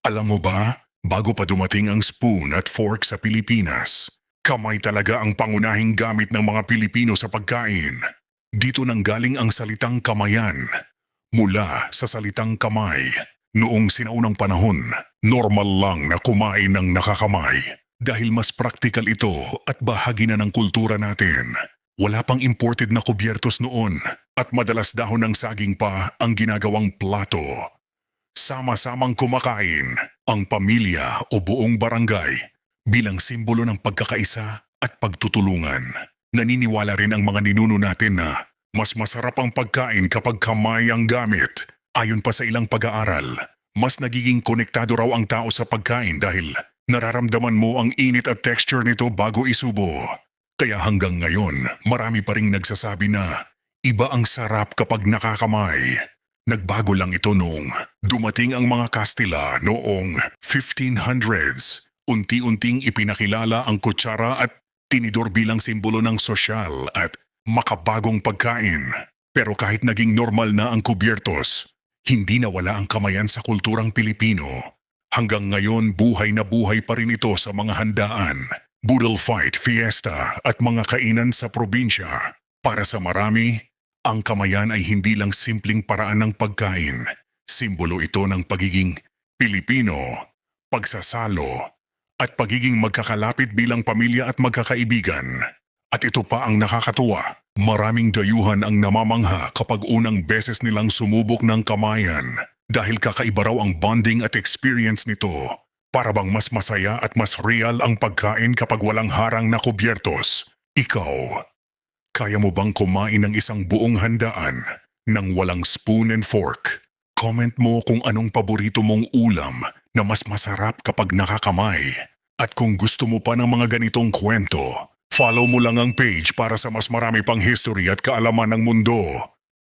Alam mo ba, bago pa dumating ang spoon at fork sa Pilipinas, kamay talaga ang pangunahing gamit ng mga Pilipino sa pagkain. Dito nang galing ang salitang kamayan, mula sa salitang kamay. Noong sinaunang panahon, normal lang na kumain ng nakakamay dahil mas praktikal ito at bahagi na ng kultura natin. Wala pang imported na kubyertos noon at madalas dahon ng saging pa ang ginagawang plato. Sama-samang kumakain ang pamilya o buong barangay bilang simbolo ng pagkakaisa at pagtutulungan. Naniniwala rin ang mga ninuno natin na mas masarap ang pagkain kapag kamay ang gamit. Ayon pa sa ilang pag-aaral, mas nagiging konektado raw ang tao sa pagkain dahil nararamdaman mo ang init at texture nito bago isubo. Kaya hanggang ngayon, marami pa ring nagsasabi na iba ang sarap kapag nakakamay. Nagbago lang ito noong dumating ang mga Kastila noong 1500s. Unti-unting ipinakilala ang kutsara at tinidor bilang simbolo ng sosyal at makabagong pagkain. Pero kahit naging normal na ang kubyertos, hindi nawala ang kamayan sa kulturang Pilipino. Hanggang ngayon buhay na buhay pa rin ito sa mga handaan, budol fight, fiesta at mga kainan sa probinsya. Para sa marami, ang kamayan ay hindi lang simpleng paraan ng pagkain. Simbolo ito ng pagiging Pilipino, pagsasalo, at pagiging magkakalapit bilang pamilya at magkakaibigan. At ito pa ang nakakatuwa, maraming dayuhan ang namamangha kapag unang beses nilang sumubok ng kamayan dahil kakaiba raw ang bonding at experience nito. Para bang mas masaya at mas real ang pagkain kapag walang harang na kubyertos. Ikaw, kaya mo bang kumain ng isang buong handaan nang walang spoon and fork? Comment mo kung anong paborito mong ulam na mas masarap kapag nakakamay. At kung gusto mo pa ng mga ganitong kwento, follow mo lang ang page para sa mas marami pang history at kaalaman ng mundo.